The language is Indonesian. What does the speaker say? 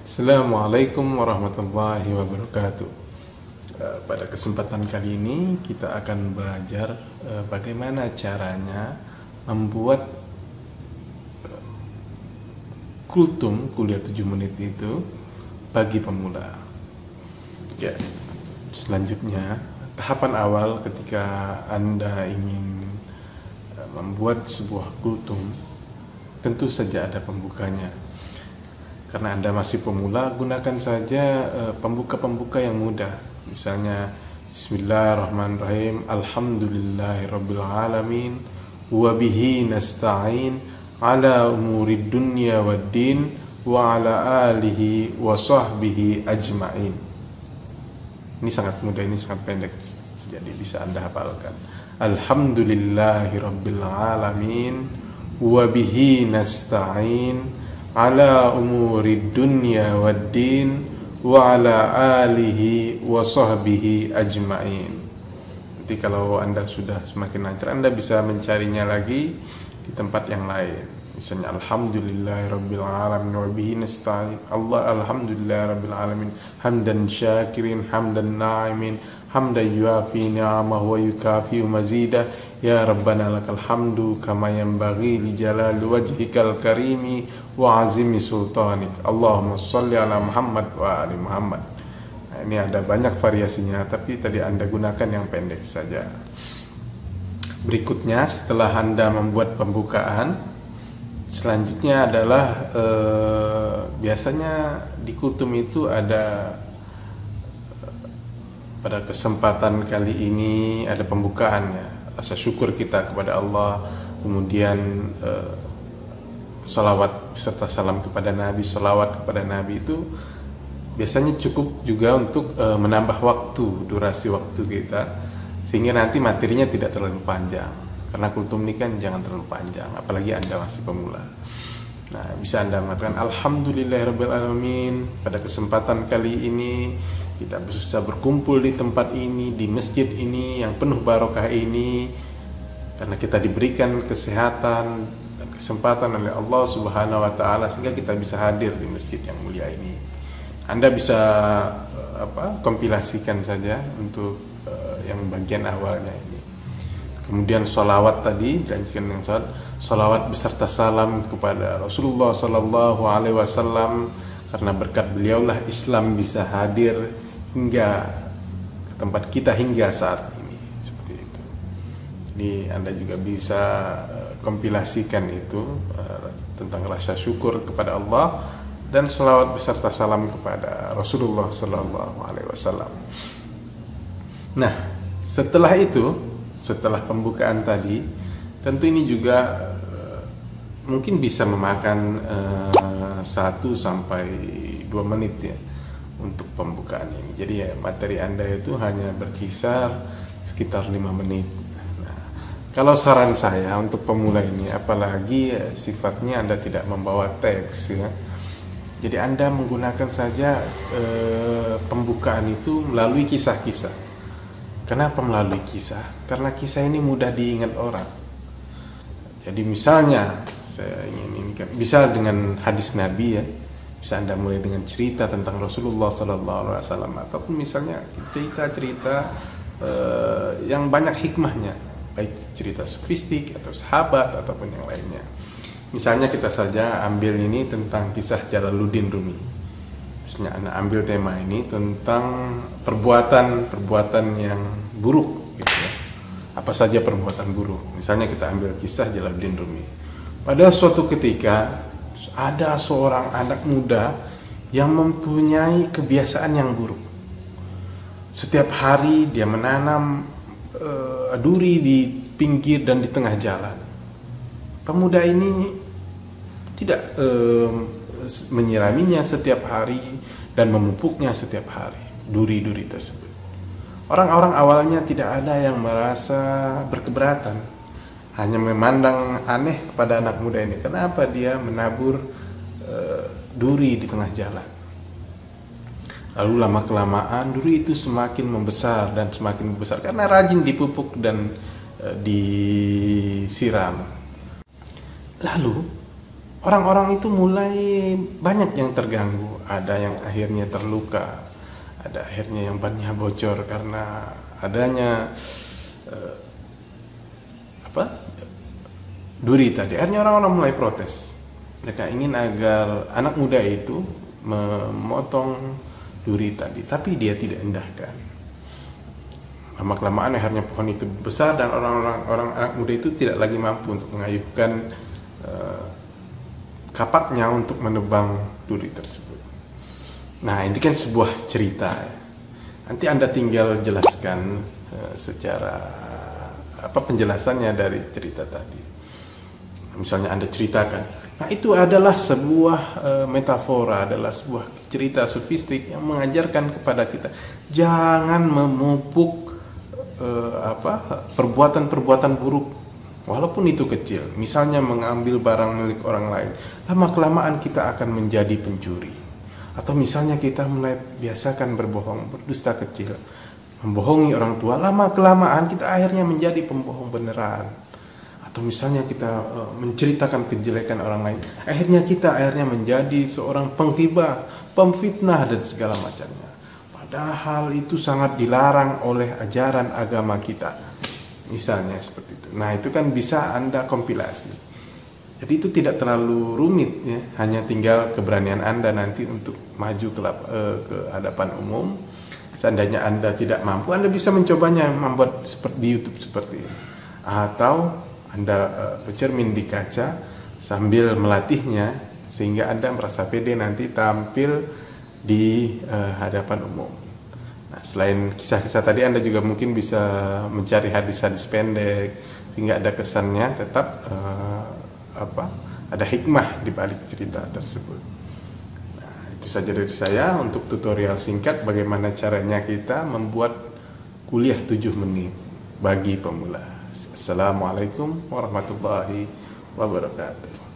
Assalamualaikum warahmatullahi wabarakatuh. Pada kesempatan kali ini kita akan belajar bagaimana caranya membuat kultum kuliah 7 menit itu bagi pemula. Ya, selanjutnya tahapan awal ketika Anda ingin membuat sebuah kultum, tentu saja ada pembukanya. Karena Anda masih pemula, gunakan saja pembuka-pembuka yang mudah. Misalnya Bismillahirrahmanirrahim, Alhamdulillahirabbil alamin, wa bihi nasta'in ala umurid dunya waddin, wa ala alihi wa sahbihi ajma'in. Ini sangat mudah, ini sangat pendek, jadi bisa Anda hafalkan. Alhamdulillahirabbil alamin, wa bihi nasta'in ala umurid dunya waddin wa ala alihi wa sahbihi ajma'in. Nanti kalau Anda sudah semakin lancar, Anda bisa mencarinya lagi di tempat yang lain. Misalnya Alhamdulillahirabbil alamin wa bihi nasta'in. Alhamdulillahirabbil alamin hamdan syakirin hamdan na'imin hamdan yuafi ni'amahu wa yukafi mazidah. Ya Rabbana lakal hamdu kama yanbaghi li jalali wajhikal karimi wa azimi sultanik. Allahumma sholli ala Muhammad wa ali Muhammad. Nah, ini ada banyak variasinya, tapi tadi Anda gunakan yang pendek saja. Berikutnya, setelah Anda membuat pembukaan, selanjutnya adalah biasanya di kultum itu ada pada kesempatan kali ini ada pembukaannya, rasa syukur kita kepada Allah, kemudian salawat serta salam kepada Nabi. Salawat kepada Nabi itu biasanya cukup juga untuk menambah waktu, durasi waktu kita, sehingga nanti materinya tidak terlalu panjang. Karena kultum ini kan jangan terlalu panjang, apalagi Anda masih pemula. Nah, bisa Anda mengatakan Alhamdulillahirabbil alamin, pada kesempatan kali ini kita bisa berkumpul di tempat ini, di masjid ini yang penuh barokah ini, karena kita diberikan kesehatan dan kesempatan oleh Allah Subhanahu wa taala sehingga kita bisa hadir di masjid yang mulia ini. Anda bisa kompilasikan saja untuk yang bagian awalnya ini. Kemudian sholawat tadi, dilanjutkan dengan sholawat beserta salam kepada Rasulullah Sallallahu Alaihi Wasallam, karena berkat beliaulah Islam bisa hadir hingga ke tempat kita hingga saat ini, seperti itu. Jadi Anda juga bisa kompilasikan itu tentang rasa syukur kepada Allah dan sholawat beserta salam kepada Rasulullah Sallallahu Alaihi Wasallam. Nah, setelah itu, setelah pembukaan tadi, tentu ini juga mungkin bisa memakan 1 sampai 2 menit ya untuk pembukaan ini. Jadi ya, materi Anda itu hanya berkisar sekitar 5 menit. Nah, kalau saran saya untuk pemula ini, apalagi sifatnya Anda tidak membawa teks ya, jadi Anda menggunakan saja pembukaan itu melalui kisah-kisah. Kenapa melalui kisah? Karena kisah ini mudah diingat orang. Jadi misalnya saya ingin bisa dengan hadis Nabi ya, bisa Anda mulai dengan cerita tentang Rasulullah Sallallahu Alaihi Wasallam, ataupun misalnya cerita-cerita yang banyak hikmahnya, baik cerita sofistik atau sahabat ataupun yang lainnya. Misalnya kita saja ambil ini tentang kisah Jalaluddin Rumi. Misalnya Anda ambil tema ini tentang perbuatan yang buruk gitu ya. Apa saja perbuatan buruk? Misalnya kita ambil kisah Jalaluddin Rumi. Pada suatu ketika ada seorang anak muda yang mempunyai kebiasaan yang buruk. Setiap hari dia menanam duri di pinggir dan di tengah jalan. Pemuda ini tidak menyiraminya setiap hari dan memupuknya setiap hari duri-duri tersebut. Orang-orang awalnya tidak ada yang merasa berkeberatan, hanya memandang aneh kepada anak muda ini. Kenapa dia menabur duri di tengah jalan? Lalu lama-kelamaan duri itu semakin membesar dan semakin membesar karena rajin dipupuk dan disiram. Lalu orang-orang itu mulai banyak yang terganggu. ada yang akhirnya terluka, ada akhirnya yang bannya bocor karena adanya duri tadi. Akhirnya orang-orang mulai protes. Mereka ingin agar anak muda itu memotong duri tadi, tapi dia tidak endahkan. Lama-kelamaan akhirnya pohon itu besar dan orang anak muda itu tidak lagi mampu untuk mengayuhkan kapaknya untuk menebang duri tersebut. Nah, ini kan sebuah cerita. Nanti Anda tinggal jelaskan secara penjelasannya dari cerita tadi. Misalnya Anda ceritakan, nah itu adalah sebuah metafora, adalah sebuah cerita sofistik yang mengajarkan kepada kita jangan memupuk perbuatan-perbuatan buruk walaupun itu kecil. Misalnya mengambil barang milik orang lain, lama-kelamaan kita akan menjadi pencuri. Atau misalnya kita mulai biasakan berbohong, berdusta kecil, membohongi orang tua, lama-kelamaan kita akhirnya menjadi pembohong beneran. Atau misalnya kita menceritakan kejelekan orang lain, akhirnya kita menjadi seorang penghibah, pemfitnah dan segala macamnya. Padahal itu sangat dilarang oleh ajaran agama kita. Misalnya seperti itu. Nah, itu kan bisa Anda kompilasi. Jadi itu tidak terlalu rumit ya, hanya tinggal keberanian Anda nanti untuk maju ke hadapan umum. Seandainya Anda tidak mampu, Anda bisa mencobanya membuat seperti di YouTube seperti ini. Atau Anda bercermin di kaca sambil melatihnya sehingga Anda merasa pede nanti tampil di hadapan umum. Nah, selain kisah-kisah tadi, Anda juga mungkin bisa mencari hadis-hadis pendek sehingga ada kesannya tetap ada hikmah di balik cerita tersebut. Nah, itu saja dari saya untuk tutorial singkat bagaimana caranya kita membuat kuliah 7 menit bagi pemula. Assalamualaikum warahmatullahi wabarakatuh.